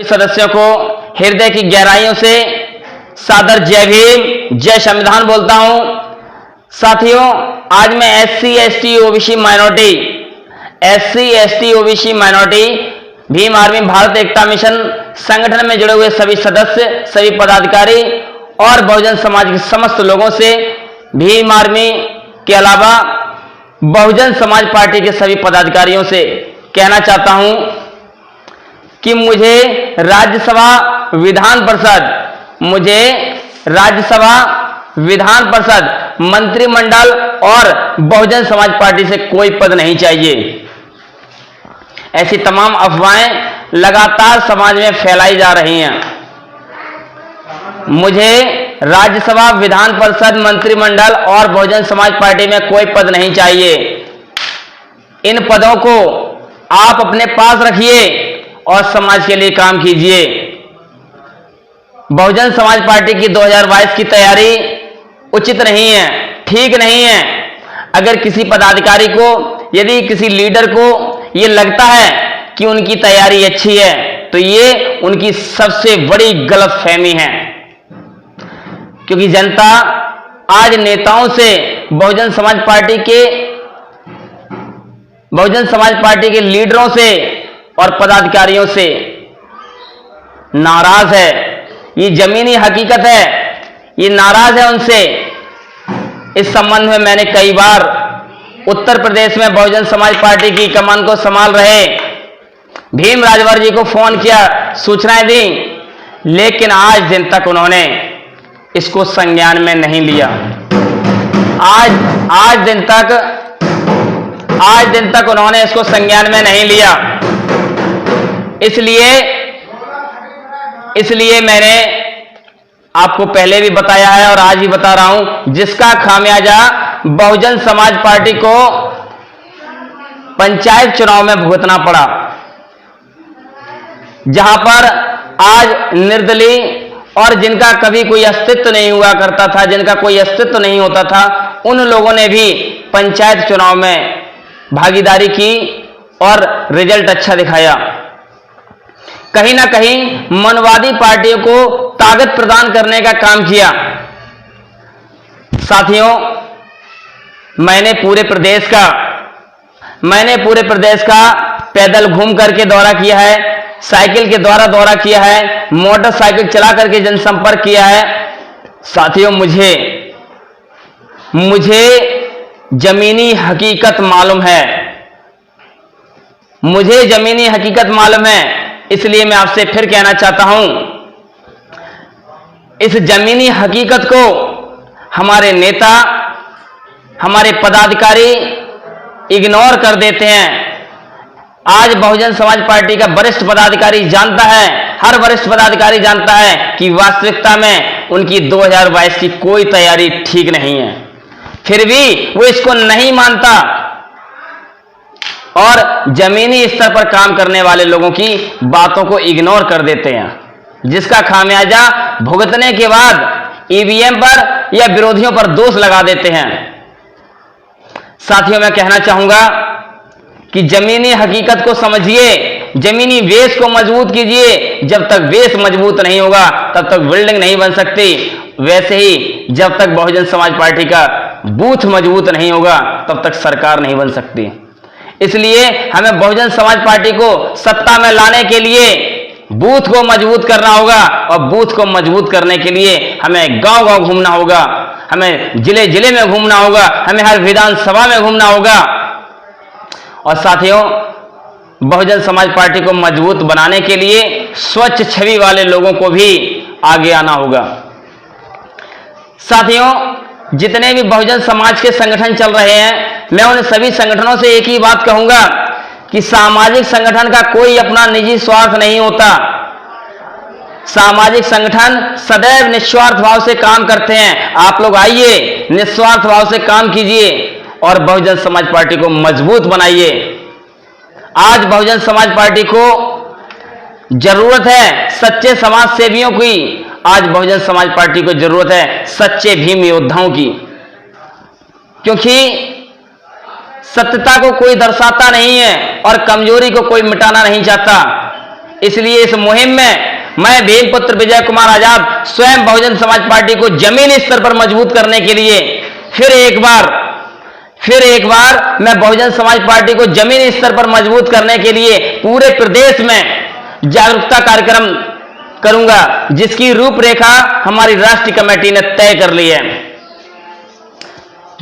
सदस्यों को हृदय की गहराइयों से सादर जय भीम, जय संविधान बोलता हूं। साथियों, आज मैं SC ST OBC minority Bhim Army Bharat Ekta Mission Sangathan में जुड़े हुए सभी सदस्य, सभी पदाधिकारी और बहुजन समाज के समस्त लोगों से, भीम आर्मी के अलावा बहुजन समाज पार्टी के सभी पदाधिकारियों से कहना चाहता हूं कि मुझे राज्यसभा विधान परिषद मंत्रिमंडल और बहुजन समाज पार्टी से कोई पद नहीं चाहिए। ऐसी तमाम अफवाहें लगातार समाज में फैलाई जा रही हैं। मुझे राज्यसभा विधान परिषद मंत्रिमंडल और बहुजन समाज पार्टी में कोई पद नहीं चाहिए। इन पदों को आप अपने पास रखिए और समाज के लिए काम कीजिए। बहुजन समाज पार्टी की 2022 की तैयारी उचित नहीं है, ठीक नहीं है। अगर किसी पदाधिकारी को, यदि किसी लीडर को यह लगता है कि उनकी तैयारी अच्छी है, तो ये उनकी सबसे बड़ी गलतफहमी है। क्योंकि जनता आज नेताओं से, बहुजन समाज पार्टी के लीडरों से और पदाधिकारियों से नाराज है। ये जमीनी हकीकत है, ये नाराज है उनसे। इस संबंध में मैंने कई बार उत्तर प्रदेश में बहुजन समाज पार्टी की कमान को संभाल रहे भीम राजभर जी को फोन किया, सूचनाएं दी, लेकिन आज दिन तक उन्होंने इसको संज्ञान में नहीं लिया। आज दिन तक उन्होंने इसको संज्ञान में नहीं लिया। इसलिए मैंने आपको पहले भी बताया है और आज भी बता रहा हूं, जिसका खामियाजा बहुजन समाज पार्टी को पंचायत चुनाव में भुगतना पड़ा, जहां पर आज निर्दलीय और जिनका कभी कोई अस्तित्व नहीं हुआ करता था, जिनका कोई अस्तित्व नहीं होता था, उन लोगों ने भी पंचायत चुनाव में भागीदारी की और रिजल्ट अच्छा दिखाया। कहीं ना कहीं मनवादी पार्टियों को ताकत प्रदान करने का काम किया। साथियों, मैंने पूरे प्रदेश का पैदल घूम करके दौरा किया है, साइकिल के द्वारा दौरा किया है, मोटरसाइकिल चला करके जनसंपर्क किया है। साथियों, मुझे जमीनी हकीकत मालूम है। इसलिए मैं आपसे फिर कहना चाहता हूं, इस जमीनी हकीकत को हमारे नेता, हमारे पदाधिकारी इग्नोर कर देते हैं। आज बहुजन समाज पार्टी का वरिष्ठ पदाधिकारी जानता है, हर वरिष्ठ पदाधिकारी जानता है कि वास्तविकता में उनकी 2022 की कोई तैयारी ठीक नहीं है। फिर भी वो इसको नहीं मानता और जमीनी स्तर पर काम करने वाले लोगों की बातों को इग्नोर कर देते हैं, जिसका खामियाजा भुगतने के बाद ईवीएम पर या विरोधियों पर दोष लगा देते हैं। साथियों, मैं कहना चाहूंगा कि जमीनी हकीकत को समझिए, जमीनी बेस को मजबूत कीजिए। जब तक बेस मजबूत नहीं होगा तब तक बिल्डिंग नहीं बन सकती। वैसे ही जब तक बहुजन समाज पार्टी का बूथ मजबूत नहीं होगा तब तक सरकार नहीं बन सकती। इसलिए हमें बहुजन समाज पार्टी को सत्ता में लाने के लिए बूथ को मजबूत करना होगा, और बूथ को मजबूत करने के लिए हमें गांव-गांव घूमना होगा, हमें जिले-जिले में घूमना होगा, हमें हर विधानसभा में घूमना होगा। और साथियों, बहुजन समाज पार्टी को मजबूत बनाने के लिए स्वच्छ छवि वाले लोगों को भी आगे आना होगा। साथियों, जितने भी बहुजन समाज के संगठन चल रहे हैं, मैं उन सभी संगठनों से एक ही बात कहूंगा कि सामाजिक संगठन का कोई अपना निजी स्वार्थ नहीं होता। सामाजिक संगठन सदैव निस्वार्थ भाव से काम करते हैं। आप लोग आइए, निस्वार्थ भाव से काम कीजिए और बहुजन समाज पार्टी को मजबूत बनाइए। आज बहुजन समाज पार्टी को जरूरत है सच्चे समाज सेवियों की। आज बहुजन समाज पार्टी को जरूरत है सच्चे भीम योद्धाओं की, क्योंकि सत्यता को कोई दर्शाता नहीं है और कमजोरी को कोई मिटाना नहीं चाहता। इसलिए इस मुहिम में मैं भीमपुत्र विजय कुमार आजाद स्वयं बहुजन समाज पार्टी को जमीनी स्तर पर मजबूत करने के लिए फिर एक बार मैं बहुजन समाज पार्टी को जमीनी स्तर पर मजबूत करने के लिए पूरे प्रदेश में जागरूकता कार्यक्रम करूंगा, जिसकी रूपरेखा हमारी राष्ट्रीय कमेटी ने तय कर ली है।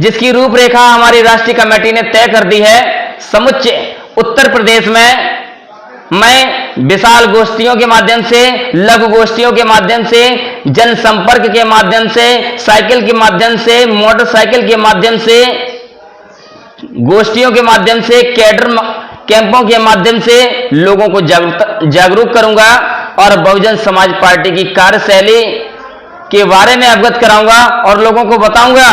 जिसकी रूपरेखा हमारी राष्ट्रीय कमेटी ने तय कर दी है। समुच्चे उत्तर प्रदेश में मैं विशाल गोष्ठियों के माध्यम से, लघु गोष्ठियों के माध्यम से, जनसंपर्क के माध्यम से, साइकिल के माध्यम से, मोटरसाइकिल के माध्यम से, गोष्ठियों के माध्यम से, कैडर कैंपों के माध्यम से लोगों को जागरूक करूंगा और बहुजन समाज पार्टी की कार्यशैली के बारे में अवगत कराऊंगा और लोगों को बताऊंगा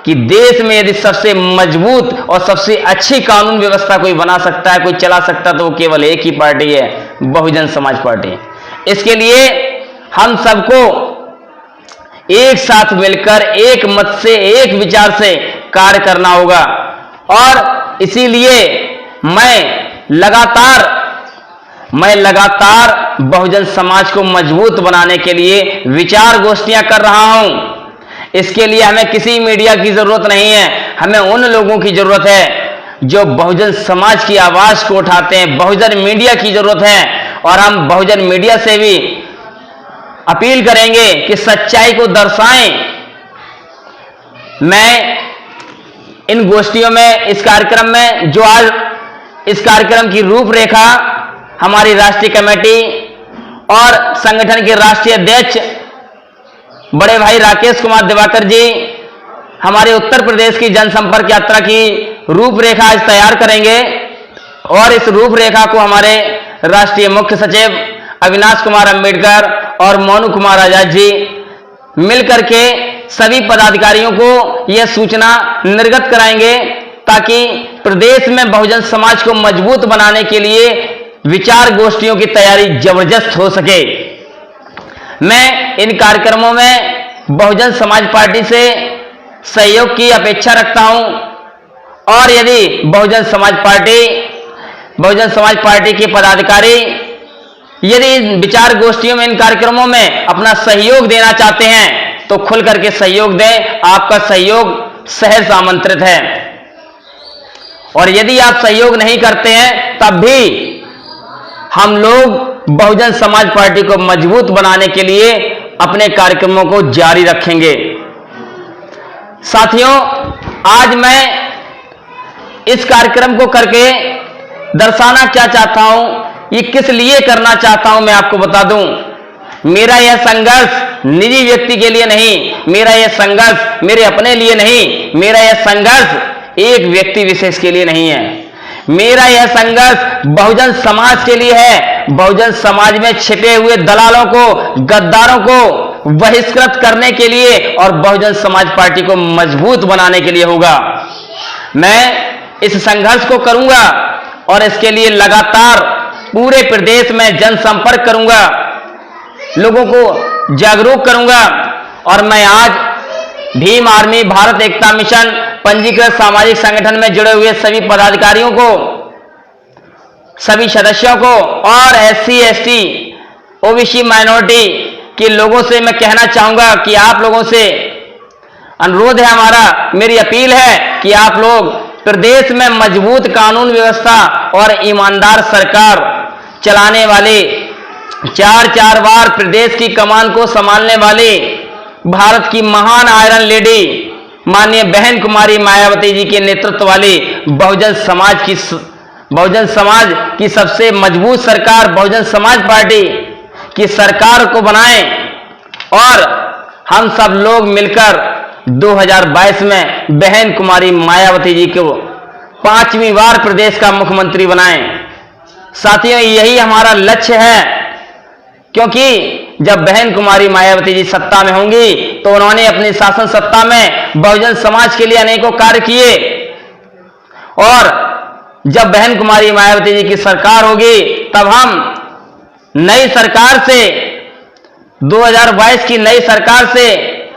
कि देश में यदि सबसे मजबूत और सबसे अच्छी कानून व्यवस्था कोई बना सकता है, कोई चला सकता, तो वो केवल एक ही पार्टी है, बहुजन समाज पार्टी। इसके लिए हम सबको एक साथ मिलकर, एक मत से, एक विचार से कार्य करना होगा और इसीलिए मैं लगातार बहुजन समाज को मजबूत बनाने के लिए विचार गोष्ठियां कर रहा हूं। इसके लिए हमें किसी मीडिया की जरूरत नहीं है, हमें उन लोगों की जरूरत है जो बहुजन समाज की आवाज को उठाते हैं। बहुजन मीडिया की जरूरत है और हम बहुजन मीडिया से भी अपील करेंगे कि सच्चाई को दर्शाएं। मैं इन गोष्ठियों में, इस कार्यक्रम में, जो आज इस कार्यक्रम की रूपरेखा हमारी राष्ट्रीय कमेटी और संगठन के राष्ट्रीय अध्यक्ष बड़े भाई राकेश कुमार दिवाकर जी हमारे उत्तर प्रदेश की जनसंपर्क यात्रा की रूपरेखा आज तैयार करेंगे और इस रूपरेखा को हमारे राष्ट्रीय मुख्य सचिव अविनाश कुमार अंबेडकर और मोनू कुमार आजाद जी मिलकर के सभी पदाधिकारियों को यह सूचना निर्गत कराएंगे ताकि प्रदेश में बहुजन समाज को मजबूत बनाने के लिए विचार गोष्ठियों की तैयारी जबरदस्त हो सके। मैं इन कार्यक्रमों में बहुजन समाज पार्टी से सहयोग की अपेक्षा रखता हूं और यदि बहुजन समाज पार्टी के पदाधिकारी यदि इन विचार गोष्ठियों में, इन कार्यक्रमों में अपना सहयोग देना चाहते हैं तो खुल करके सहयोग दें। आपका सहयोग सहर्ष आमंत्रित है और यदि आप सहयोग नहीं करते हैं तब भी हम लोग बहुजन समाज पार्टी को मजबूत बनाने के लिए अपने कार्यक्रमों को जारी रखेंगे। साथियों, आज मैं इस कार्यक्रम को करके दर्शाना क्या चाहता हूं, ये किस लिए करना चाहता हूं, मैं आपको बता दूं। मेरा यह संघर्ष निजी व्यक्ति के लिए नहीं, मेरा यह संघर्ष मेरे अपने लिए नहीं, मेरा यह संघर्ष एक व्यक्ति विशेष के लिए नहीं है। मेरा यह संघर्ष बहुजन समाज के लिए है। बहुजन समाज में छिपे हुए दलालों को, गद्दारों को बहिष्कृत करने के लिए और बहुजन समाज पार्टी को मजबूत बनाने के लिए होगा। मैं इस संघर्ष को करूंगा और इसके लिए लगातार पूरे प्रदेश में जनसंपर्क करूंगा, लोगों को जागरूक करूंगा और मैं आज भीम आर्मी भारत एकता मिशन पंजीकृत सामाजिक संगठन में जुड़े हुए सभी पदाधिकारियों को, सभी सदस्यों को और SC ST OBC माइनॉरिटी के लोगों से मैं कहना चाहूंगा कि आप लोगों से अनुरोध है हमारा, मेरी अपील है कि आप लोग प्रदेश में मजबूत कानून व्यवस्था और ईमानदार सरकार चलाने वाले, 4 बार प्रदेश की कमान को संभालने वाले भारत की महान आयरन लेडी माननीय बहन कुमारी मायावती जी के नेतृत्व वाली बहुजन समाज की सबसे मजबूत सरकार बहुजन समाज पार्टी की सरकार को बनाएं और हम सब लोग मिलकर 2022 में बहन कुमारी मायावती जी को 5वीं बार प्रदेश का मुख्यमंत्री बनाएं। साथियों, यही हमारा लक्ष्य है, क्योंकि जब बहन कुमारी मायावती जी सत्ता में होंगी तो उन्होंने अपनी शासन सत्ता में बहुजन समाज के लिए अनेकों कार्य किए और जब बहन कुमारी मायावती जी की सरकार होगी तब हम नई सरकार से, 2022 की नई सरकार से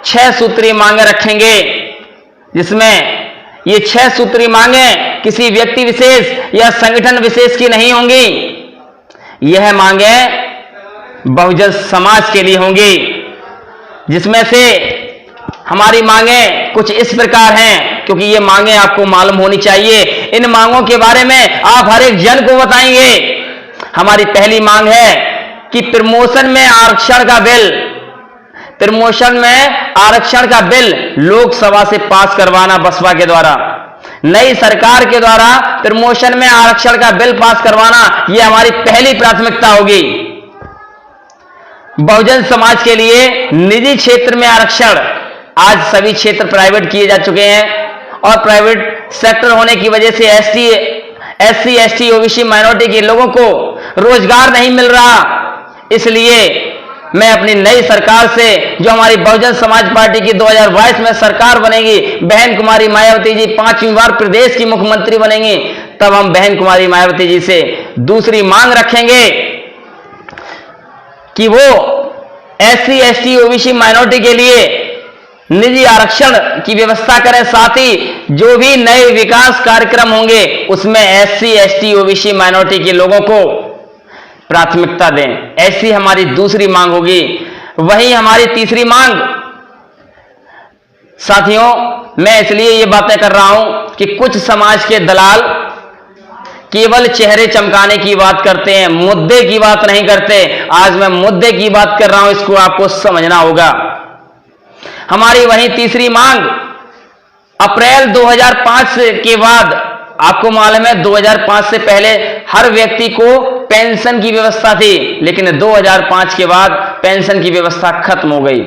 6 सूत्री मांगे रखेंगे, जिसमें ये 6 सूत्री मांगे किसी व्यक्ति विशेष या संगठन विशेष की नहीं होंगी। यह मांगें बहुजन समाज के लिए होंगी, जिसमें से हमारी मांगें कुछ इस प्रकार हैं, क्योंकि ये मांगें आपको मालूम होनी चाहिए। इन मांगों के बारे में आप हर एक जन को बताएंगे। हमारी पहली मांग है कि प्रमोशन में आरक्षण का बिल लोकसभा से पास करवाना बसपा के द्वारा, नई सरकार के द्वारा प्रमोशन में आरक्षण का बिल पास करवाना, यह हमारी पहली प्राथमिकता होगी। बहुजन समाज के लिए निजी क्षेत्र में आरक्षण, आज सभी क्षेत्र प्राइवेट किए जा चुके हैं और प्राइवेट सेक्टर होने की वजह से एससी, एसटी, ओबीसी, माइनॉरिटी के लोगों को रोजगार नहीं मिल रहा। इसलिए मैं अपनी नई सरकार से, जो हमारी बहुजन समाज पार्टी की 2022 में सरकार बनेगी, बहन कुमारी मायावती जी 5वीं बार प्रदेश की मुख्यमंत्री बनेंगी, तब हम बहन कुमारी मायावती जी से दूसरी मांग रखेंगे कि वो एससी, एसटी, ओबीसी, माइनॉरिटी के लिए निजी आरक्षण की व्यवस्था करें। साथ ही जो भी नए विकास कार्यक्रम होंगे उसमें एससी, एसटी, ओबीसी, माइनॉरिटी के लोगों को प्राथमिकता दें। ऐसी हमारी दूसरी मांग होगी। वहीं हमारी तीसरी मांग, साथियों, मैं इसलिए ये बातें कर रहा हूं कि कुछ समाज के दलाल केवल चेहरे चमकाने की बात करते हैं, मुद्दे की बात नहीं करते। आज मैं मुद्दे की बात कर रहा हूं, इसको आपको समझना होगा। हमारी वहीं तीसरी मांग, अप्रैल 2005 के बाद, आपको मालूम है 2005 से पहले हर व्यक्ति को पेंशन की व्यवस्था थी, लेकिन 2005 के बाद पेंशन की व्यवस्था खत्म हो गई।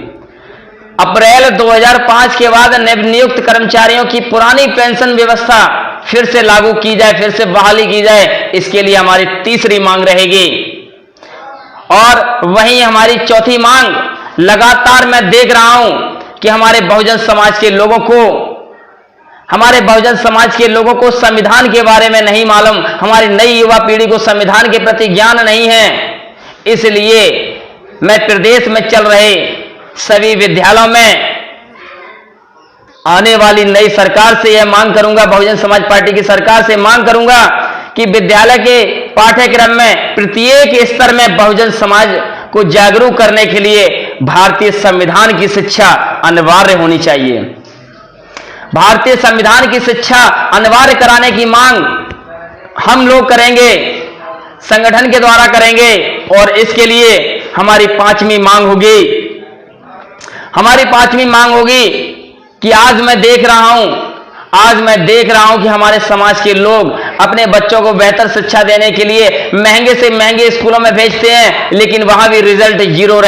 अप्रैल 2005 के बाद नवनियुक्त कर्मचारियों की पुरानी पेंशन व्यवस्था फिर से लागू की जाए, फिर से बहाली की जाए, इसके लिए हमारी तीसरी मांग रहेगी। और वहीं हमारी चौथी मांग, लगातार मैं देख रहा हूं कि हमारे बहुजन समाज के लोगों को संविधान के बारे में नहीं मालूम, हमारी नई युवा पीढ़ी को संविधान के प्रति ज्ञान नहीं है। इसलिए मैं प्रदेश में चल रहे सभी विद्यालयों में आने वाली नई सरकार से यह मांग करूंगा, बहुजन समाज पार्टी की सरकार से मांग करूंगा कि विद्यालय के पाठ्यक्रम में प्रत्येक स्तर में बहुजन समाज को जागरूक करने के लिए भारतीय संविधान की शिक्षा अनिवार्य होनी चाहिए। भारतीय संविधान की शिक्षा अनिवार्य कराने की मांग हम लोग करेंगे, संगठन के द्वारा करेंगे। और इसके लिए हमारी पांचवी मांग होगी कि आज मैं देख रहा हूं कि हमारे समाज के लोग अपने बच्चों को बेहतर शिक्षा देने के लिए महंगे से महंगे स्कूलों में भेजते हैं, लेकिन वहां भी रिजल्ट जीरो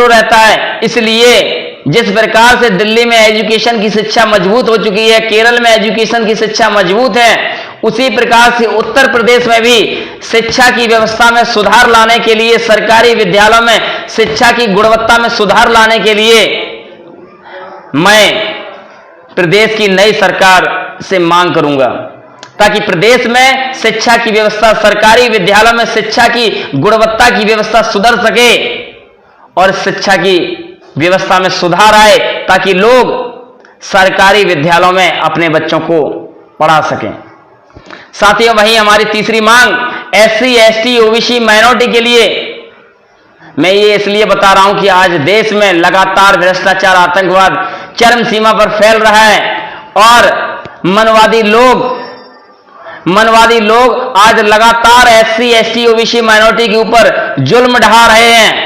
रहता है। इसलिए जिस प्रकार से दिल्ली में एजुकेशन की शिक्षा मजबूत हो चुकी है, केरल में एजुकेशन की शिक्षा मजबूत है, उसी प्रकार से उत्तर प्रदेश में भी शिक्षा की व्यवस्था में सुधार लाने के लिए, सरकारी विद्यालयों में शिक्षा की गुणवत्ता में सुधार लाने के लिए मैं प्रदेश की नई सरकार से मांग करूंगा, ताकि प्रदेश में शिक्षा की व्यवस्था, सरकारी विद्यालयों में शिक्षा की गुणवत्ता की व्यवस्था सुधर सके और शिक्षा की व्यवस्था में सुधार आए, ताकि लोग सरकारी विद्यालयों में अपने बच्चों को पढ़ा सकें। साथियों, वहीं हमारी तीसरी मांग एससी, एसटी, ओबीसी, माइनॉरिटी के लिए, मैं ये इसलिए बता रहा हूं कि आज देश में लगातार भ्रष्टाचार, आतंकवाद चरम सीमा पर फैल रहा है और मनवादी लोग आज लगातार एससी, एसटी, ओबीसी, माइनॉरिटी के ऊपर जुल्म ढा रहे हैं,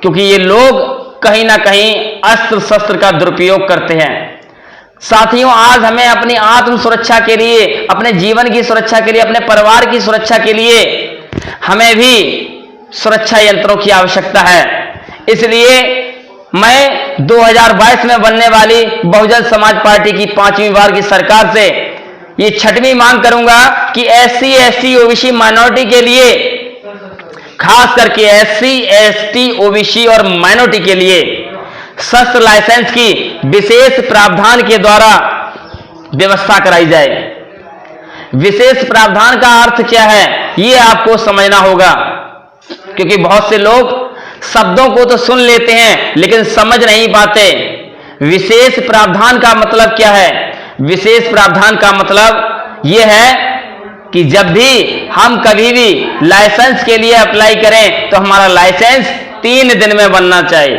क्योंकि ये लोग कहीं ना कहीं अस्त्र शस्त्र का दुरुपयोग करते हैं। साथियों, आज हमें अपनी आत्म सुरक्षा के लिए, अपने जीवन की सुरक्षा के लिए, अपने परिवार की सुरक्षा के लिए हमें भी सुरक्षा यंत्रों की आवश्यकता है। इसलिए मैं 2022 में बनने वाली बहुजन समाज पार्टी की 5वीं बार की सरकार से ये 6वीं मांग करूंगा कि एससी, एसटी, ओबीसी, माइनॉरिटी के लिए, खास करके एससी, एसटी, ओबीसी और माइनॉरिटी के लिए शस्त्र लाइसेंस की विशेष प्रावधान के द्वारा व्यवस्था कराई जाए। विशेष प्रावधान का अर्थ क्या है, ये आपको समझना होगा, क्योंकि बहुत से लोग शब्दों को तो सुन लेते हैं लेकिन समझ नहीं पाते। विशेष प्रावधान का मतलब क्या है? विशेष प्रावधान का मतलब यह है कि जब भी हम कभी भी लाइसेंस के लिए अप्लाई करें तो हमारा लाइसेंस 3 दिन में बनना चाहिए।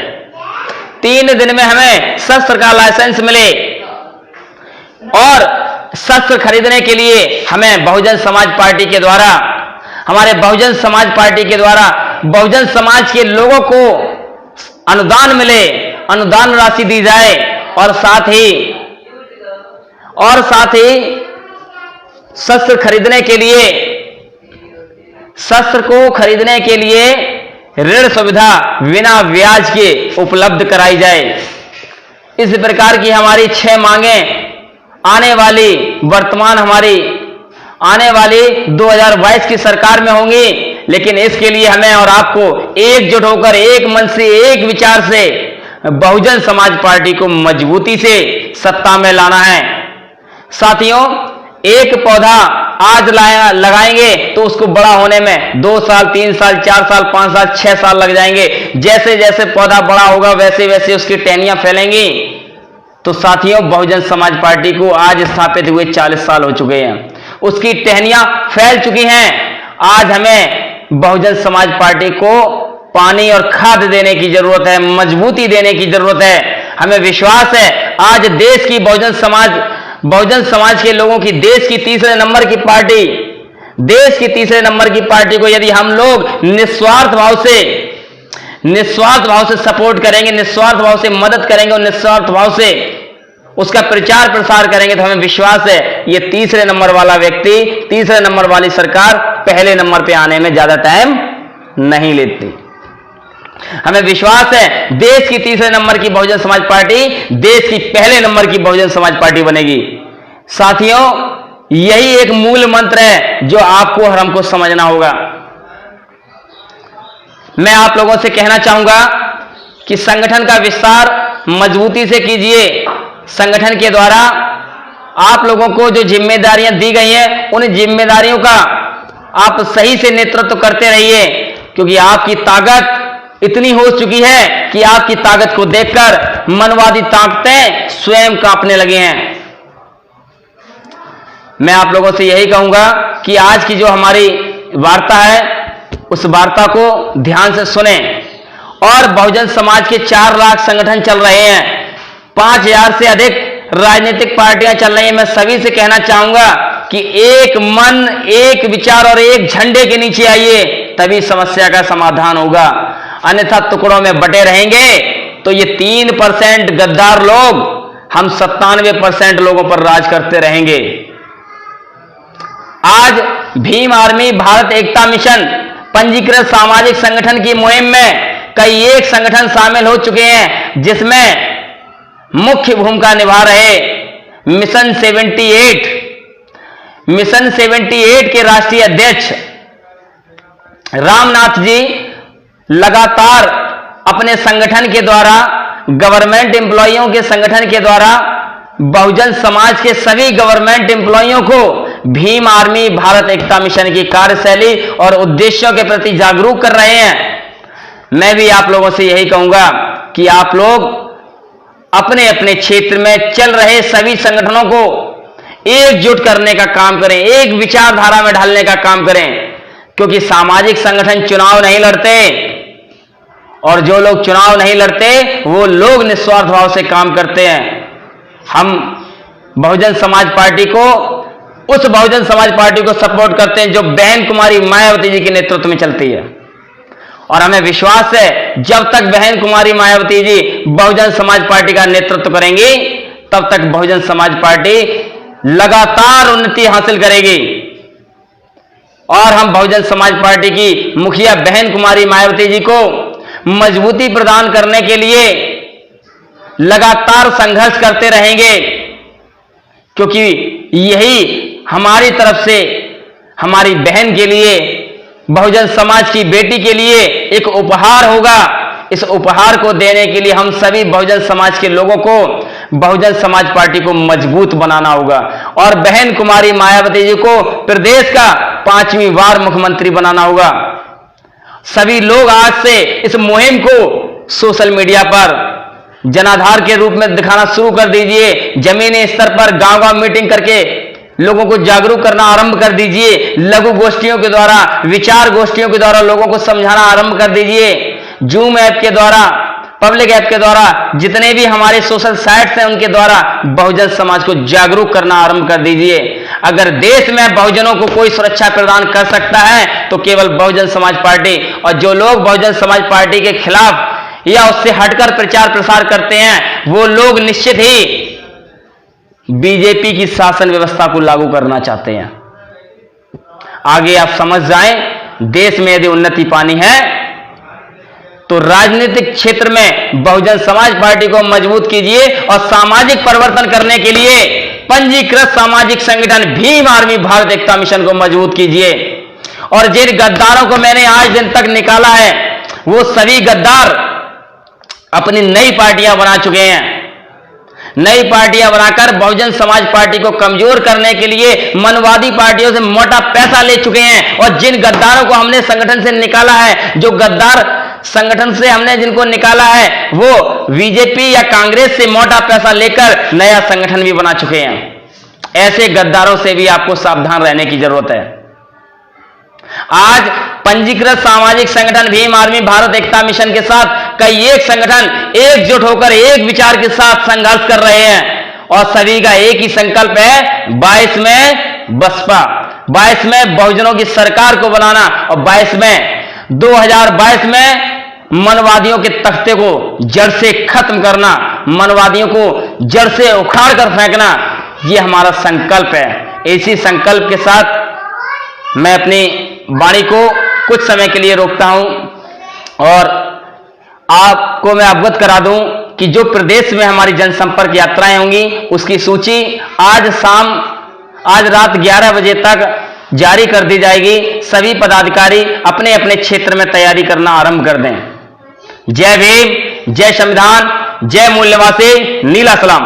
3 दिन में हमें शस्त्र का लाइसेंस मिले। और शस्त्र खरीदने के लिए हमें बहुजन समाज पार्टी के द्वारा, हमारे बहुजन समाज पार्टी के द्वारा बहुजन समाज के लोगों को अनुदान मिले, अनुदान राशि दी जाए। और साथ ही शस्त्र खरीदने के लिए, शस्त्र को खरीदने के लिए ऋण सुविधा बिना ब्याज के उपलब्ध कराई जाए। इस प्रकार की हमारी 6 मांगें आने वाली 2022 की सरकार में होंगी। लेकिन इसके लिए हमें और आपको एकजुट होकर, एक मन से, एक विचार से बहुजन समाज पार्टी को मजबूती से सत्ता में लाना है। साथियों, एक पौधा आज लगाएंगे तो उसको बड़ा होने में 2 साल, 3 साल, 4 साल, 5 साल, 6 साल लग जाएंगे। जैसे जैसे पौधा बड़ा होगा वैसे वैसे उसकी टहनियां फैलेंगी। तो साथियों, बहुजन समाज पार्टी को आज स्थापित हुए 40 साल हो चुके हैं, उसकी टहनियां फैल चुकी हैं। आज हमें बहुजन समाज पार्टी को पानी और खाद देने की जरूरत है, मजबूती देने की जरूरत है। हमें विश्वास है आज देश की बहुजन समाज के लोगों की, देश की तीसरे नंबर की पार्टी को यदि हम लोग निस्वार्थ भाव से सपोर्ट करेंगे, निस्वार्थ भाव से मदद करेंगे और निस्वार्थ भाव से उसका प्रचार प्रसार करेंगे, तो हमें विश्वास है ये तीसरे नंबर वाला व्यक्ति, तीसरे नंबर वाली सरकार पहले नंबर पे आने में ज्यादा टाइम नहीं लेती। हमें विश्वास है देश की तीसरे नंबर की बहुजन समाज पार्टी देश की पहले नंबर की बहुजन समाज पार्टी बनेगी। साथियों, यही एक मूल मंत्र है जो आपको और हमको समझना होगा। मैं आप लोगों से कहना चाहूंगा कि संगठन का विस्तार मजबूती से कीजिए। संगठन के द्वारा आप लोगों को जो जिम्मेदारियां दी गई हैं, उन जिम्मेदारियों का आप सही से नेतृत्व करते रहिए, क्योंकि आपकी ताकत इतनी हो चुकी है कि आपकी ताकत को देखकर मनवादी ताकतें स्वयं कांपने लगे हैं। मैं आप लोगों से यही कहूंगा कि आज की जो हमारी वार्ता है, उस वार्ता को ध्यान से सुने। और बहुजन समाज के 4 लाख संगठन चल रहे हैं, 5000 से अधिक राजनीतिक पार्टियां चल रही हैं। मैं सभी से कहना चाहूंगा कि एक मन, एक विचार और एक झंडे के नीचे आइए, तभी समस्या का समाधान होगा। अन्यथा टुकड़ों में बटे रहेंगे तो ये 3% गद्दार लोग हम 97% लोगों पर राज करते रहेंगे। आज भीम आर्मी भारत एकता मिशन पंजीकृत सामाजिक संगठन की मुहिम में कई एक संगठन शामिल हो चुके हैं, जिसमें मुख्य भूमिका निभा रहे मिशन 78 के राष्ट्रीय अध्यक्ष रामनाथ जी लगातार अपने संगठन के द्वारा, गवर्नमेंट एम्प्लॉइयों के संगठन के द्वारा बहुजन समाज के सभी गवर्नमेंट एम्प्लॉइयों को भीम आर्मी भारत एकता मिशन की कार्यशैली और उद्देश्यों के प्रति जागरूक कर रहे हैं। मैं भी आप लोगों से यही कहूंगा कि आप लोग अपने अपने क्षेत्र में चल रहे सभी संगठनों को एकजुट करने का काम करें, एक विचारधारा में ढालने का काम करें, क्योंकि सामाजिक संगठन चुनाव नहीं लड़ते, और जो लोग चुनाव नहीं लड़ते वो लोग निस्वार्थ भाव से काम करते हैं। हम बहुजन समाज पार्टी को, उस बहुजन समाज पार्टी को सपोर्ट करते हैं जो बहन कुमारी मायावती जी के नेतृत्व में चलती है। और हमें विश्वास है जब तक बहन कुमारी मायावती जी बहुजन समाज पार्टी का नेतृत्व करेंगी, तब तक बहुजन समाज पार्टी लगातार उन्नति हासिल करेगी। और हम बहुजन समाज पार्टी की मुखिया बहन कुमारी मायावती जी को मजबूती प्रदान करने के लिए लगातार संघर्ष करते रहेंगे, क्योंकि यही हमारी तरफ से हमारी बहन के लिए, बहुजन समाज की बेटी के लिए एक उपहार होगा। इस उपहार को देने के लिए हम सभी बहुजन समाज के लोगों को बहुजन समाज पार्टी को मजबूत बनाना होगा और बहन कुमारी मायावती जी को प्रदेश का 5वीं बार मुख्यमंत्री बनाना होगा। सभी लोग आज से इस मुहिम को सोशल मीडिया पर जनाधार के रूप में दिखाना शुरू कर दीजिए। जमीनी स्तर पर गांव-गांव मीटिंग करके लोगों को जागरूक करना आरंभ कर दीजिए। लघु गोष्ठियों के द्वारा, विचार गोष्ठियों के द्वारा लोगों को समझाना आरंभ कर दीजिए। जूम ऐप के द्वारा, पब्लिक ऐप के द्वारा, जितने भी हमारे सोशल साइट्स हैं उनके द्वारा बहुजन समाज को जागरूक करना आरंभ कर दीजिए। अगर देश में बहुजनों को कोई सुरक्षा प्रदान कर सकता है तो केवल बहुजन समाज पार्टी। और जो लोग बहुजन समाज पार्टी के खिलाफ या उससे हटकर प्रचार प्रसार करते हैं वो लोग निश्चित ही बीजेपी की शासन व्यवस्था को लागू करना चाहते हैं। आगे आप समझ जाएं, देश में यदि उन्नति पानी है तो राजनीतिक क्षेत्र में बहुजन समाज पार्टी को मजबूत कीजिए और सामाजिक परिवर्तन करने के लिए पंजीकृत सामाजिक संगठन भीम आर्मी भारत एकता मिशन को मजबूत कीजिए। और जिन गद्दारों को मैंने आज दिन तक निकाला है वो सभी गद्दार अपनी नई पार्टियां बना चुके हैं। नई पार्टियां बनाकर बहुजन समाज पार्टी को कमजोर करने के लिए मनवादी पार्टियों से मोटा पैसा ले चुके हैं। और जिन गद्दारों को हमने संगठन से निकाला है, जो गद्दार संगठन से हमने जिनको निकाला है वो बीजेपी या कांग्रेस से मोटा पैसा लेकर नया संगठन भी बना चुके हैं। ऐसे गद्दारों से भी आपको सावधान रहने की जरूरत है। आज पंजीकृत सामाजिक संगठन भीम आर्मी भारत एकता मिशन के साथ कई एक संगठन एकजुट होकर एक विचार के साथ संघर्ष कर रहे हैं और सभी का एक ही संकल्प है 22 में बसपा, 22 में बहुजनों की सरकार को बनाना और 22 में 2022 में मनवादियों के तख्ते को जड़ से खत्म करना, मनवादियों को जड़ से उखाड़ कर फेंकना, यह हमारा संकल्प है। इसी संकल्प के साथ मैं अपनी वाणी को कुछ समय के लिए रोकता हूं और आपको मैं अवगत करा दूं कि जो प्रदेश में हमारी जनसंपर्क यात्राएं होंगी उसकी सूची आज रात 11 बजे तक जारी कर दी जाएगी। सभी पदाधिकारी अपने अपने क्षेत्र में तैयारी करना आरंभ कर दें। जय भीम, जय संविधान, जय मूल्यवासी, नीला सलाम।